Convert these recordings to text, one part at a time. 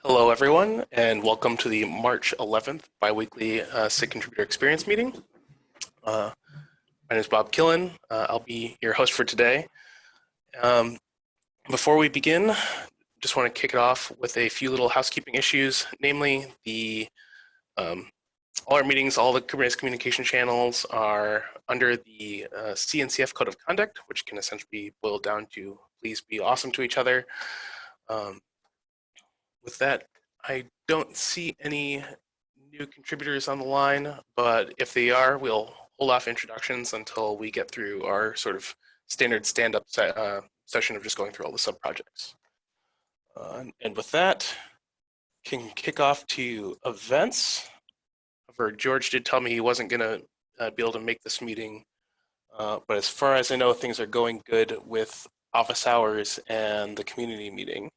Hello, everyone, and welcome to the March 11th biweekly SIG Contributor Experience meeting. My name is Bob Killen. I'll be your host for today. Before we begin, just want to kick it off with a few little housekeeping issues, namely all our meetings, all the Kubernetes communication channels are under the CNCF Code of Conduct, which can essentially be boiled down to please be awesome to each other. With that, I don't see any new contributors on the line, but if they are, we'll hold off introductions until we get through our sort of standard stand-up session of just going through all the sub-projects. And with that, can kick off to events. However, George did tell me he wasn't going to be able to make this meeting, but as far as I know, things are going good with office hours and the community meeting.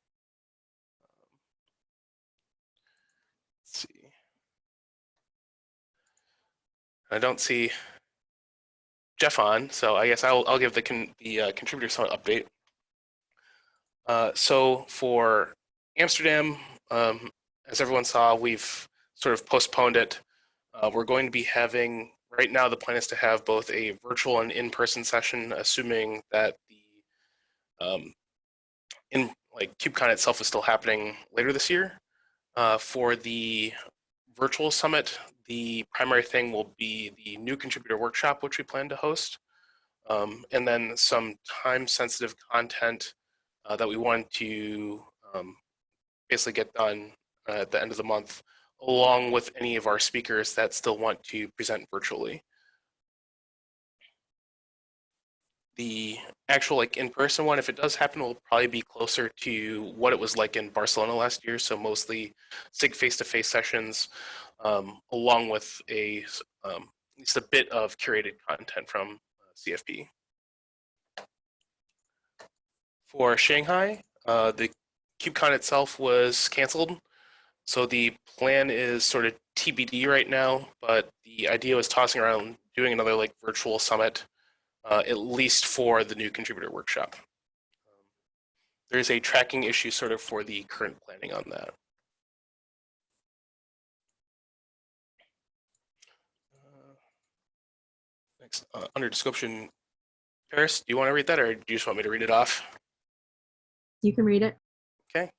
I don't see Jeff on, so I guess I'll give the contributor summit update. So for Amsterdam, as everyone saw, we've sort of postponed it. We're going to be having, right now the plan is to have both a virtual and in-person session, assuming that the KubeCon itself is still happening later this year. For the virtual summit, the primary thing will be the new contributor workshop, which we plan to host, and then some time-sensitive content that we want to basically get done at the end of the month, along with any of our speakers that still want to present virtually. The actual in-person one, if it does happen, will probably be closer to what it was like in Barcelona last year. So mostly SIG face-to-face sessions, along with at least a bit of curated content from CFP. For Shanghai, the KubeCon itself was canceled. So the plan is sort of TBD right now, but the idea was tossing around doing another virtual summit, at least for the new contributor workshop. There's a tracking issue sort of for the current planning on that. Next, under description, Paris, do you want to read that, or do you just want me to read it off? You can read it. Okay.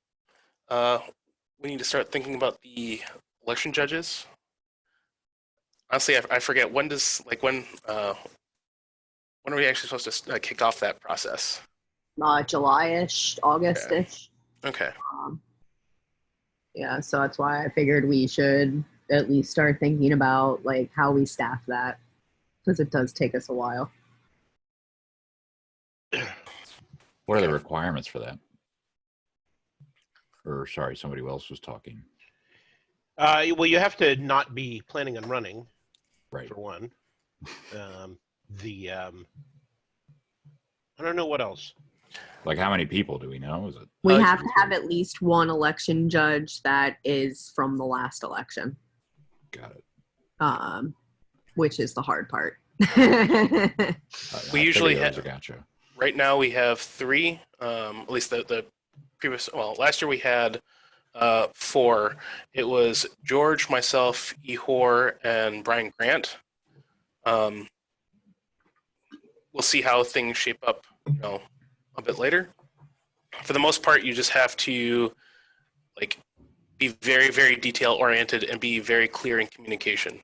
We need to start thinking about the election judges. Honestly, I forget when does when are we actually supposed to kick off that process? July-ish, August-ish. Okay. Yeah, so that's why I figured we should at least start thinking about how we staff that, because it does take us a while. What are the requirements for that? Or sorry, somebody else was talking. Well, you have to not be planning on running, right? For one. I don't know what else. Like how many people do we know? Is it? We have to have at least one election judge that is from the last election. Got it. Which is the hard part. We usually have. Gotcha. Right now we have 3. At least the previous. Well, last year we had 4. It was George, myself, Ihor, and Brian Grant. We'll see how things shape up, a bit later. For the most part, you just have to be very, very detail oriented and be very clear in communication.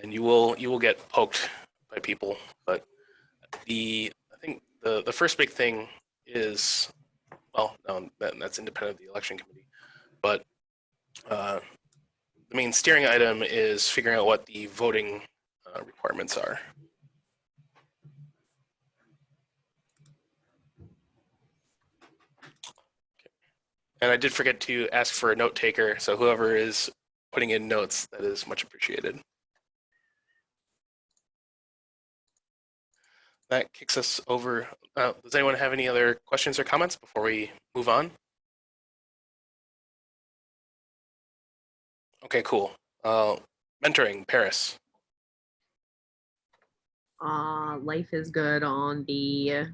And you will get poked by people, but I think the first big thing is, well, that's independent of the election committee, but the main steering item is figuring out what the voting requirements are. And I did forget to ask for a note taker, so whoever is putting in notes, that is much appreciated. That kicks us over. Does anyone have any other questions or comments before we move on? Okay, cool. Mentoring, Paris. Life is good on the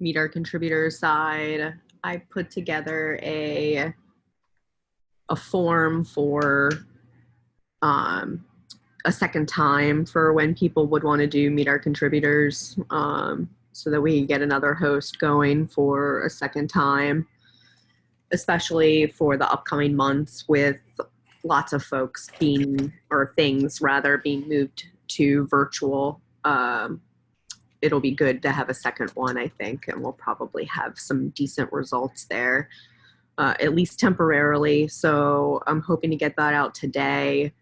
Meet Our Contributors side. I put together a form for a second time for when people would want to do Meet Our Contributors, so that we can get another host going for a second time, especially for the upcoming months with lots of folks being, or things rather, being moved to virtual. It'll be good to have a second one, I think, and we'll probably have some decent results there, at least temporarily. So I'm hoping to get that out today.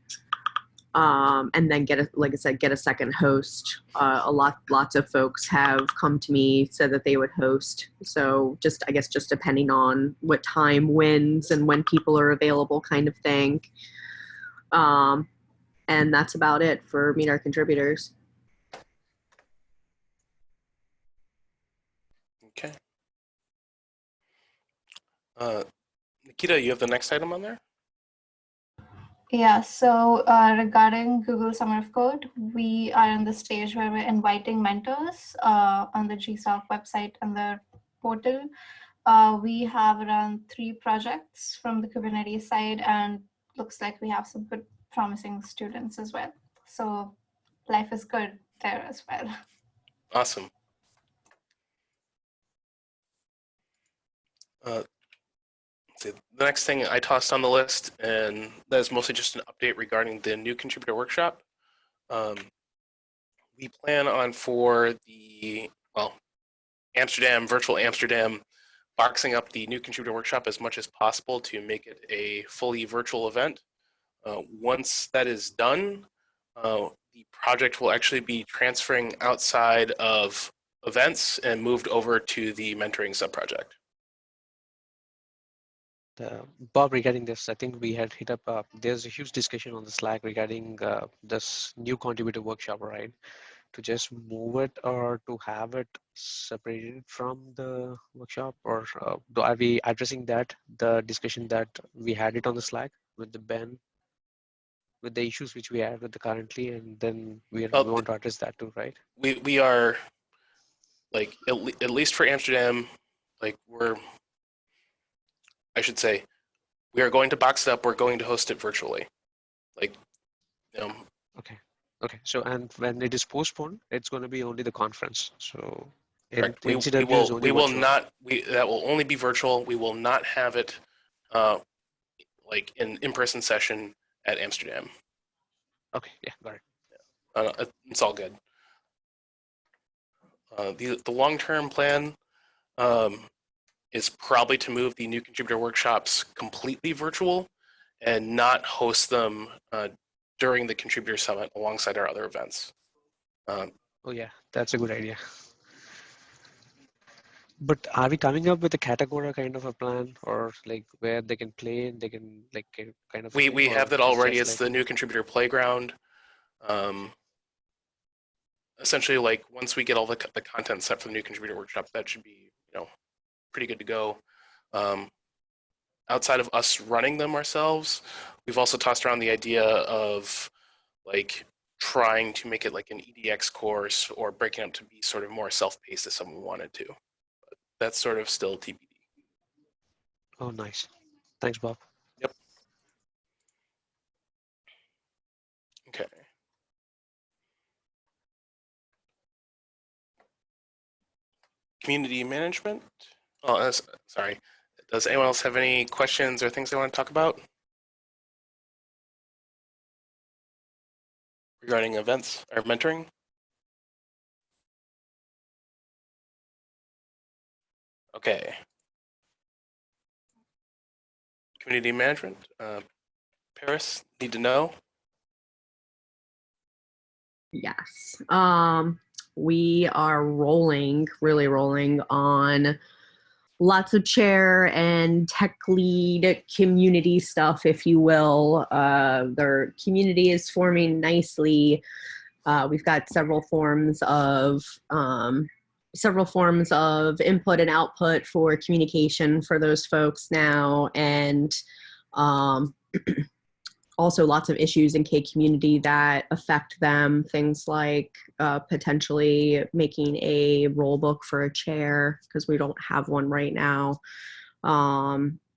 And then like I said, get a second host. Lots of folks have come to me, said that they would host. So I guess just depending on what time wins and when people are available, kind of thing. And that's about it for Meet Our Contributors. Okay. Nikita, you have the next item on there? Yeah, so regarding Google Summer of Code, we are in the stage where we're inviting mentors on the GSOC website and the portal. We have around 3 projects from the Kubernetes side, and looks like we have some good promising students as well. So life is good there as well. Awesome. The next thing I tossed on the list, and that is mostly just an update regarding the new contributor workshop. We plan on, for the, virtual Amsterdam, boxing up the new contributor workshop as much as possible to make it a fully virtual event. Once that is done, the project will actually be transferring outside of events and moved over to the mentoring subproject. Bob, regarding this, I think we had hit up, there's a huge discussion on the Slack regarding this new contributor workshop, right? To just move it or to have it separated from the workshop, or are we addressing that, the discussion that we had it on the Slack with the Ben, with the issues which we have with the currently, and then we want to address that too, right? We are, like, at least for Amsterdam, like, I should say, we are going to box it up. We're going to host it virtually. Like, Okay. Okay. So, and when it is postponed, it's going to be only the conference. So, correct. We will not. That will only be virtual. We will not have it, like an in-person session at Amsterdam. Okay. Yeah. Got it. It's all good. The long-term plan is probably to move the new contributor workshops completely virtual and not host them during the contributor summit alongside our other events. Oh yeah, that's a good idea. But are we coming up with a category kind of a plan, or like where they can play, they can like kind of? We have that already. It's the new contributor playground. Essentially, like, once we get all the content set for the new contributor workshop, that should be, pretty good to go. Outside of us running them ourselves, we've also tossed around the idea of, like, trying to make it like an EDX course or breaking up to be sort of more self-paced if someone wanted to. But that's sort of still TBD. Oh, nice. Thanks, Bob. Yep. Okay. Community management. Oh, sorry. Does anyone else have any questions or things they want to talk about regarding events or mentoring? Okay. Community management. Paris, need to know? Yes. We are really rolling on lots of chair and tech lead community stuff, if you will. Their community is forming nicely. We've got several forms of input and output for communication for those folks now, and Also lots of issues in K community that affect them. Things like potentially making a roll book for a chair, because we don't have one right now.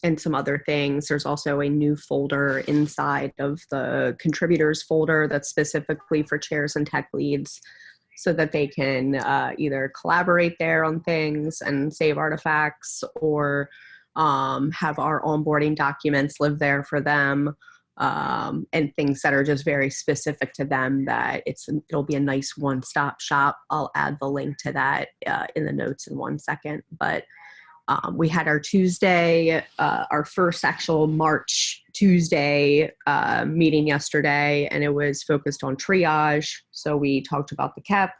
And some other things. There's also a new folder inside of the contributors folder that's specifically for chairs and tech leads, so that they can either collaborate there on things and save artifacts, or have our onboarding documents live there for them, and things that are just very specific to them, that it'll be a nice one-stop shop. I'll add the link to that in the notes in 1 second. But we had our Tuesday, our first actual March Tuesday meeting yesterday, and it was focused on triage. So we talked about the KEP.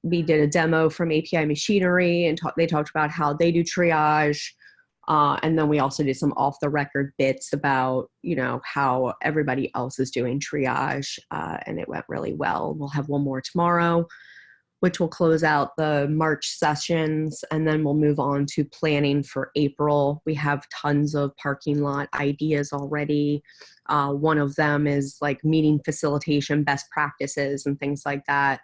We did a demo from API Machinery, and they talked about how they do triage. And then we also did some off-the-record bits about, how everybody else is doing triage, and it went really well. We'll have one more tomorrow, which will close out the March sessions, and then we'll move on to planning for April. We have tons of parking lot ideas already. One of them is like meeting facilitation best practices and things like that.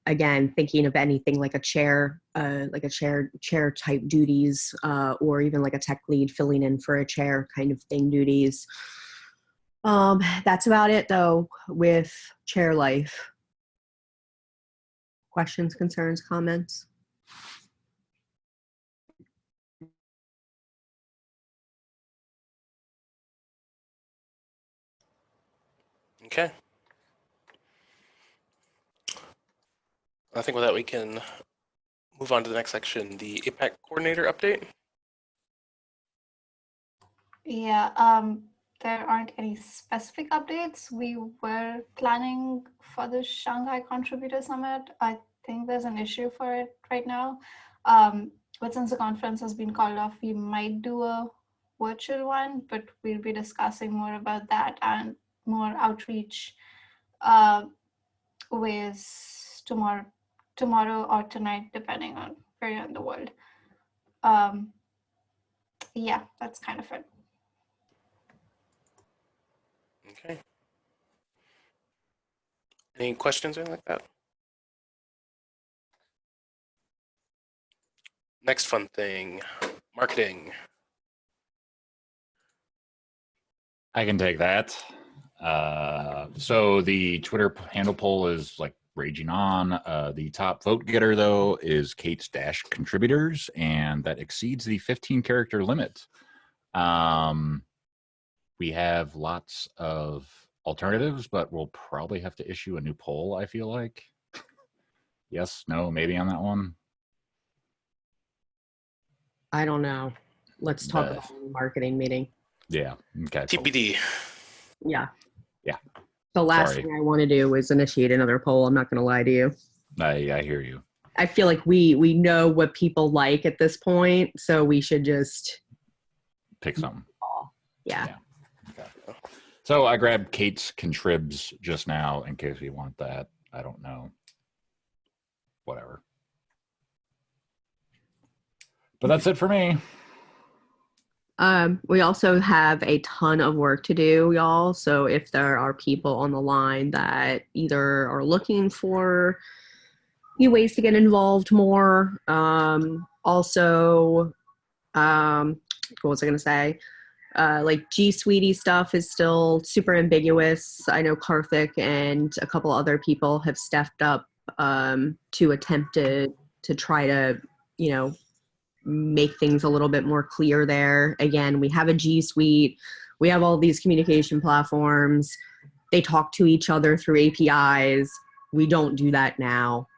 Again, thinking of anything like a chair type duties, or even like a tech lead filling in for a chair kind of thing duties. That's about it though with chair life. Questions, concerns, comments? Okay. I think with that we can move on to the next section, the APEC coordinator update. Yeah, there aren't any specific updates. We were planning for the Shanghai Contributor Summit. I think there's an issue for it right now. But since the conference has been called off, we might do a virtual one, but we'll be discussing more about that and more outreach with tomorrow or tonight, depending on where you're in the world. Yeah, that's kind of it. Okay. Any questions or anything like that? Next fun thing, marketing. I can take that. So the Twitter handle poll is like raging on. The top vote getter though is Kate's Dash contributors, and that exceeds the 15 character limit. We have lots of alternatives, but we'll probably have to issue a new poll, I feel like. Yes, no, maybe on that one. I don't know. Let's talk about the marketing meeting. Yeah. Okay. TBD. Yeah. Yeah. The last thing I want to do is initiate another poll. I'm not going to lie to you. I hear you. I feel like we know what people like at this point, so we should just pick something. Yeah. Okay. So I grabbed Kate's contribs just now in case we want that. I don't know. Whatever. But that's it for me. We also have a ton of work to do, y'all. So if there are people on the line that either are looking for new ways to get involved more, also, what was I going to say? Like G Suite stuff is still super ambiguous. I know Karthik and a couple other people have stepped up to attempt to try to, make things a little bit more clear there. Again, we have a G Suite. We have all these communication platforms. They talk to each other through APIs. We don't do that now.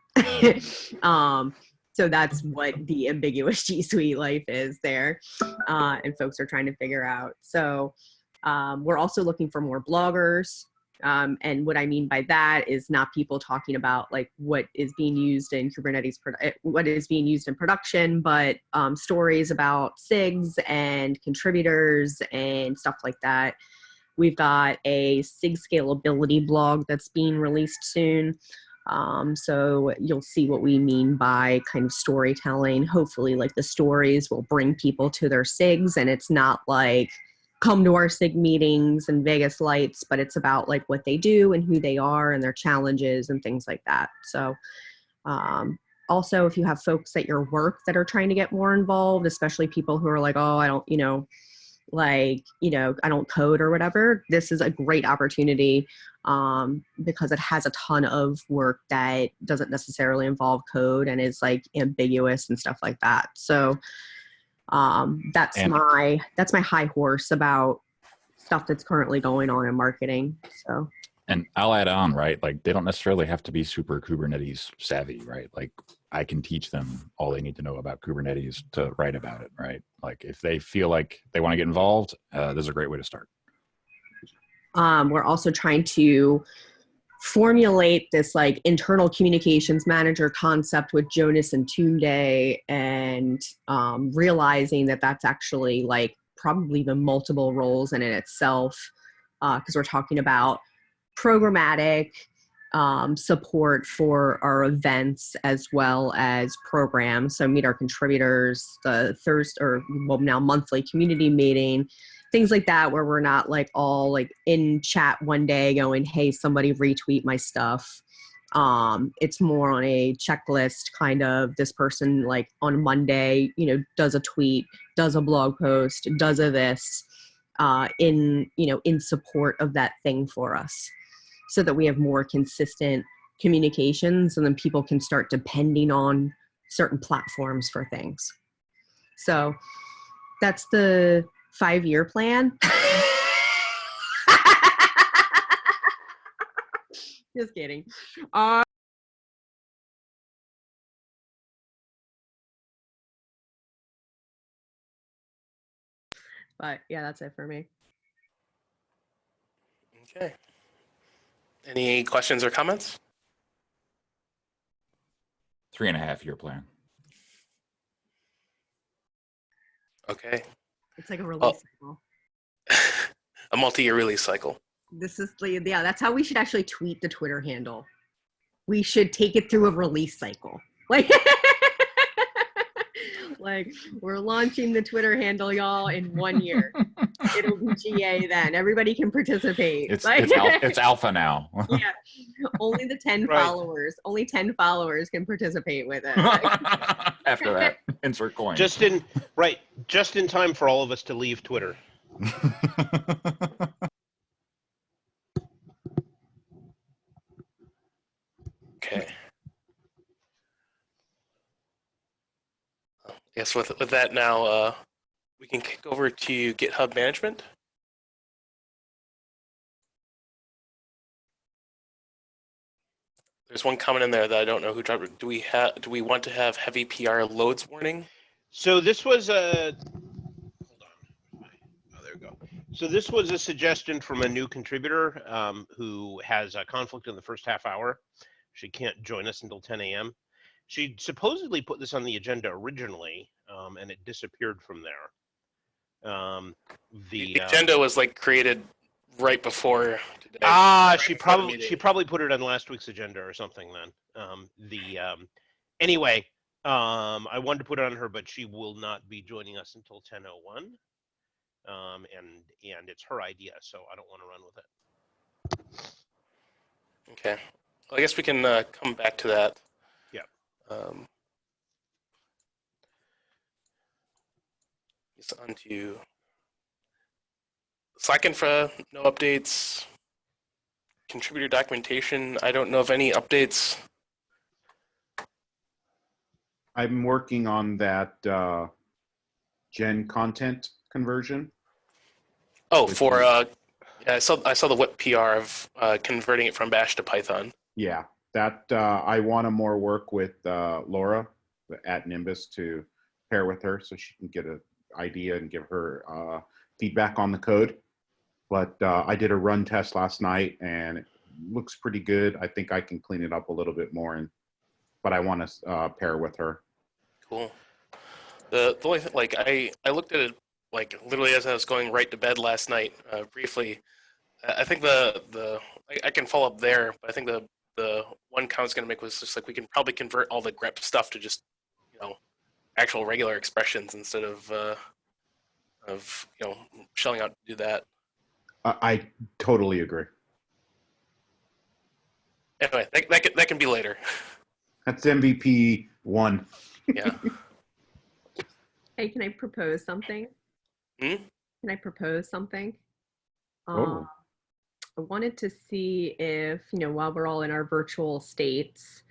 So that's what the ambiguous G Suite life is there. And folks are trying to figure out. So we're also looking for more bloggers. And what I mean by that is not people talking about like what is being used in Kubernetes, what is being used in production, but stories about SIGs and contributors and stuff like that. We've got a SIG scalability blog that's being released soon. So you'll see what we mean by kind of storytelling. Hopefully like the stories will bring people to their SIGs, and it's not like come to our SIG meetings and Vegas Lights, but it's about like what they do and who they are and their challenges and things like that. So also, if you have folks at your work that are trying to get more involved, especially people who are like, oh, I don't, I don't code or whatever, this is a great opportunity because it has a ton of work that doesn't necessarily involve code and is like ambiguous and stuff like that. So that's my high horse about stuff that's currently going on in marketing. So. And I'll add on, right? Like they don't necessarily have to be super Kubernetes savvy, right? Like I can teach them all they need to know about Kubernetes to write about it, right? Like if they feel like they want to get involved, this is a great way to start. We're also trying to formulate this like internal communications manager concept with Jonas and Tunde, and realizing that that's actually like probably the multiple roles in it itself, because we're talking about programmatic support for our events as well as programs. So meet our contributors, the now monthly community meeting, things like that, where we're not like all like in chat one day going, hey, somebody retweet my stuff. It's more on a checklist kind of, this person like on Monday, does a tweet, does a blog post, does a this in support of that thing for us, so that we have more consistent communications and then people can start depending on certain platforms for things. So that's the 5-year plan. Just kidding. But yeah, that's it for me. Okay. Any questions or comments? 3.5-year plan. Okay. It's like a release cycle. A multi-year release cycle. This is, yeah, that's how we should actually tweet the Twitter handle. We should take it through a release cycle. Like we're launching the Twitter handle, y'all, in 1 year. It'll be GA then. Everybody can participate. It's alpha now. Yeah. Only the 10 followers. Only 10 followers can participate with it. After that, insert coin. Just in time for all of us to leave Twitter. Okay. Yes, with that now, we can kick over to GitHub management. There's one comment in there that I don't know who dropped it. Do we want to have heavy PR loads warning? So this was a, hold on. Oh, there we go. So this was a suggestion from a new contributor who has a conflict in the first half hour. She can't join us until 10 a.m. She supposedly put this on the agenda originally, and it disappeared from there. The agenda was like created right before today. She probably put it on last week's agenda or something then. Anyway, I wanted to put it on her, but she will not be joining us until 10:01. And it's her idea, so I don't want to run with it. Okay. Well, I guess we can come back to that. Yeah. It's on to Slack infra, no updates. Contributor documentation, I don't know of any updates. I'm working on that gen content conversion. Oh, for yeah, I saw the whip PR of converting it from Bash to Python. Yeah, that I want to more work with Laura at Nimbus to pair with her so she can get an idea and give her feedback on the code. But I did a run test last night and it looks pretty good. I think I can clean it up a little bit more, but I want to pair with her. Cool. The only thing, like I looked at it like literally as I was going right to bed last night briefly. I think I can follow up there, but I think the one comment I was going to make was just like we can probably convert all the grep stuff to just actual regular expressions instead of of, shelling out to do that. I totally agree. Anyway, that can be later. That's MVP 1. Yeah. Hey, can I propose something? Hmm? Can I propose something? Oh. I wanted to see if, while we're all in our virtual states,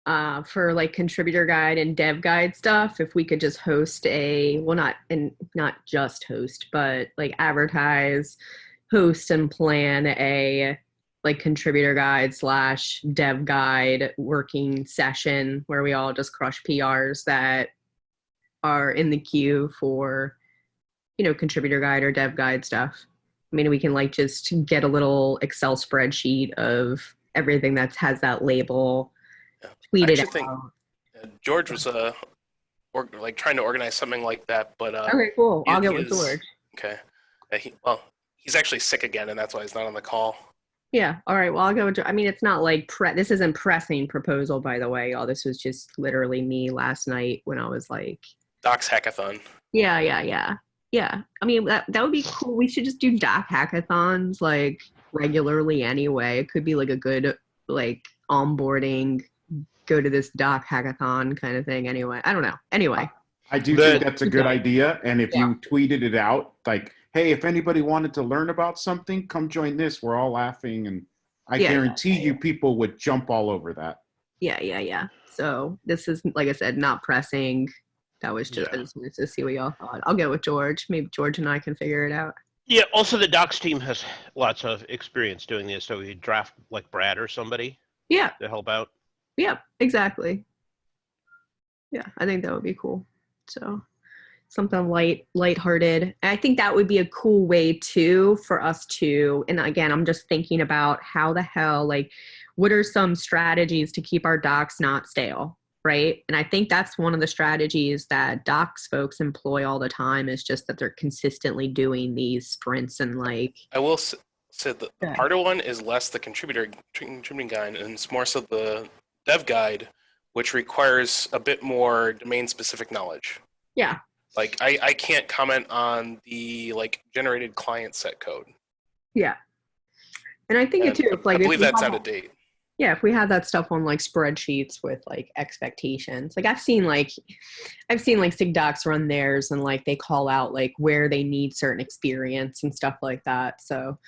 for like contributor guide and dev guide stuff, if we could just host not just host, but like advertise, host and plan a like contributor guide / dev guide working session where we all just crush PRs that are in the queue for, contributor guide or dev guide stuff. I mean, we can like just get a little Excel spreadsheet of everything that has that label, tweet I it actually think out. George was trying to organize something like that, but Okay, cool. I'll he get with is George. okay. He's actually sick again, and that's why he's not on the call. Yeah. All right. Well, I'll go with George. I mean, it's not like this isn't pressing proposal, by the way. All this was just literally me last night when I was like, Docs Hackathon. yeah. I mean, that would be cool. We should just do doc hackathons like regularly anyway. It could be like a good like onboarding, go to this doc hackathon kind of thing anyway. I don't know. Anyway. I do think that's a good idea. And if Yeah. you tweeted it out, like, hey, if anybody wanted to learn about something, come join this. We're all laughing. And I guarantee you people would jump all over that. Yeah. So this is, like I said, not pressing. That was just, I just wanted to see what y'all thought. I'll get with George. Maybe George and I can figure it out. Yeah, also the docs team has lots of experience doing this, so we draft like Brad or somebody Yeah. to help out. Yeah, exactly. Yeah, I think that would be cool. So something lighthearted. I think that would be a cool way too for us to, and again, I'm just thinking about how the hell, like, what are some strategies to keep our docs not stale, right? And I think that's one of the strategies that docs folks employ all the time is just that they're consistently doing these sprints and like. I will say the harder one is less the contributing guide, and it's more so the dev guide, which requires a bit more domain-specific knowledge. Yeah. Like I can't comment on the like generated client set code. Yeah. And I think too, I believe that's out of date. Yeah, if we had that stuff on like spreadsheets with like expectations, like I've seen like SIG docs run theirs and like they call out like where they need certain experience and stuff like that. So,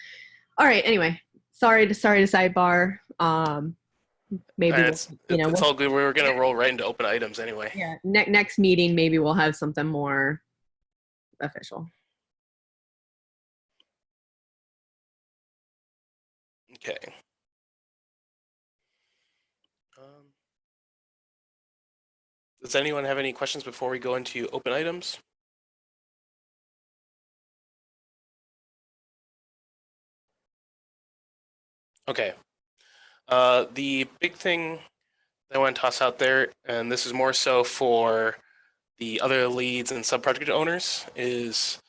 all right. Anyway, sorry to sidebar. Maybe it's all good. We're gonna roll right into open items anyway. Yeah. Next meeting, maybe we'll have something more official. Okay. Does anyone have any questions before we go into open items? Okay. The big thing that I want to toss out there, and this is more so for the other leads and sub-project owners, is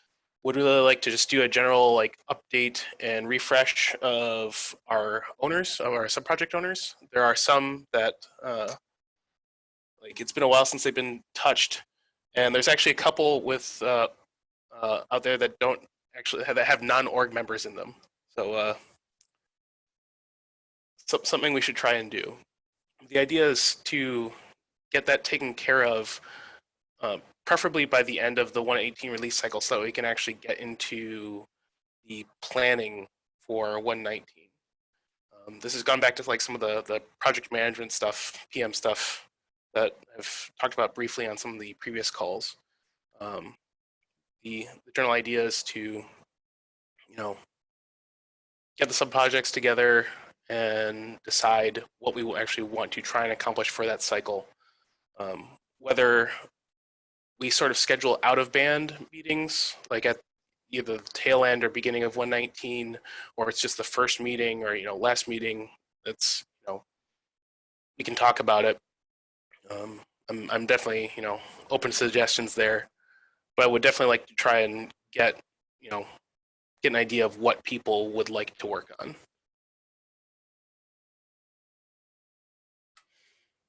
would really like to just do a general like update and refresh of our owners, of our sub-project owners. There are some that like it's been a while since they've been touched, and there's actually a couple with out there that don't actually have non-org members in them. So something we should try and do. The idea is to get that taken care of, preferably by the end of the 118 release cycle, so that we can actually get into the planning for 119. This has gone back to like some of the project management stuff, PM stuff that I've talked about briefly on some of the previous calls. The general idea is to, get the sub-projects together and decide what we will actually want to try and accomplish for that cycle. Whether we sort of schedule out-of-band meetings, like at either the tail end or beginning of 119, or it's just the first meeting or last meeting. That's we can talk about it. I'm definitely open to suggestions there, but I would definitely like to try and get an idea of what people would like to work on.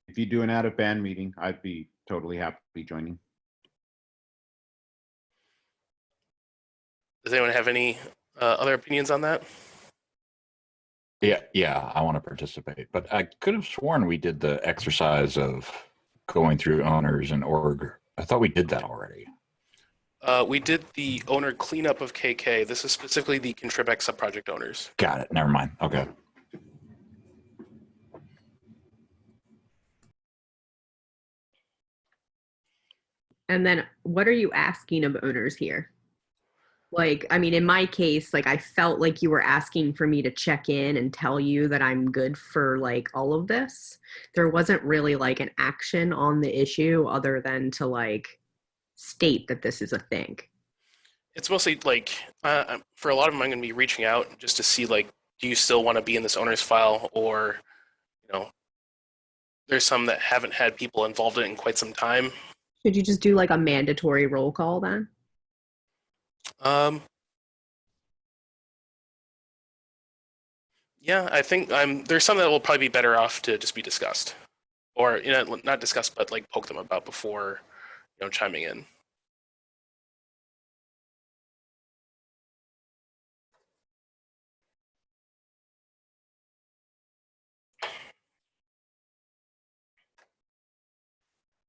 If you do an out-of-band meeting, I'd be totally happy joining. Does anyone have any other opinions on that? Yeah, I want to participate, but I could have sworn we did the exercise of going through owners and org. I thought we did that already. We did the owner cleanup of KK. This is specifically the ContribEx subproject owners. Got it. Never mind. Okay. And then what are you asking of owners here? Like, I mean, in my case, like I felt like you were asking for me to check in and tell you that I'm good for like all of this. There wasn't really like an action on the issue other than to like state that this is a thing. It's mostly like, for a lot of them, I'm going to be reaching out just to see like, do you still want to be in this owner's file, or, you know, there's some that haven't had people involved in it in quite some time. Should you just do like a mandatory roll call then? Yeah, I think there's some that will probably be better off to just be discussed, or, you know, not discussed, but like poke them about before, you know, chiming in.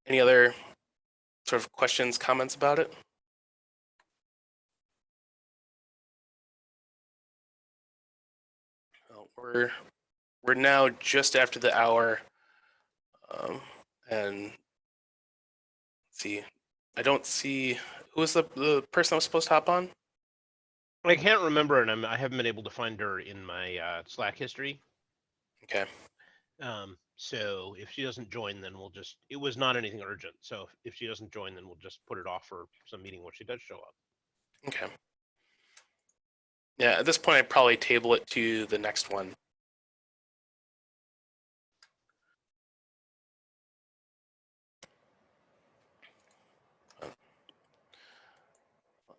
Any other sort of questions, comments about it? Well, we're now just after the hour, and let's see. I don't see who was the person that was supposed to hop on. I can't remember, and I haven't been able to find her in my Slack history. Okay. So if she doesn't join, then we'll just, it was not anything urgent. So if she doesn't join, then we'll just put it off for some meeting when she does show up. Okay. Yeah, at this point, I'd probably table it to the next one.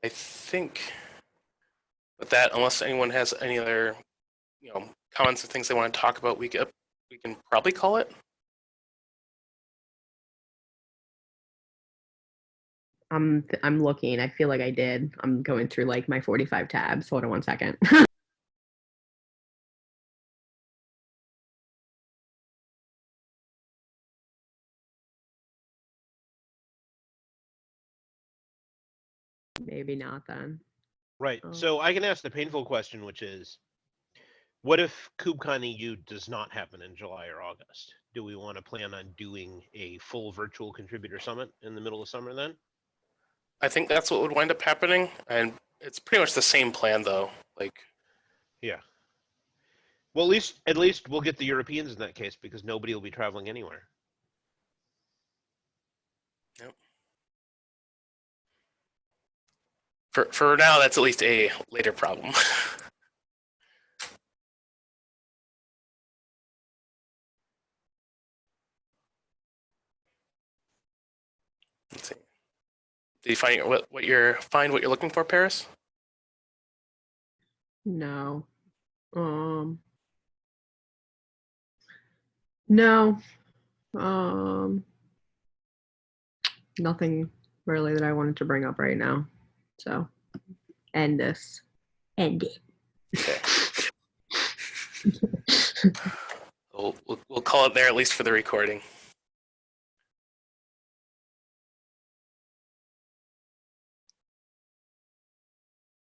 I think with that, unless anyone has any other, you know, comments or things they want to talk about, we can probably call it. I'm looking. I feel like I did. I'm going through like my 45 tabs. Hold on one second. Maybe not then. Right. Oh. So I can ask the painful question, which is, what if KubeCon EU does not happen in July or August? Do we want to plan on doing a full virtual contributor summit in the middle of summer then? I think that's what would wind up happening, and it's pretty much the same plan though. Like, yeah. Well, at least we'll get the Europeans in that case, because nobody will be traveling anywhere. yep. For now, that's at least a later problem. Let's see. Did you find what you're looking for, Paris? No. No. Nothing really that I wanted to bring up right now. So end this. End it. Okay. We'll call it there, at least for the recording.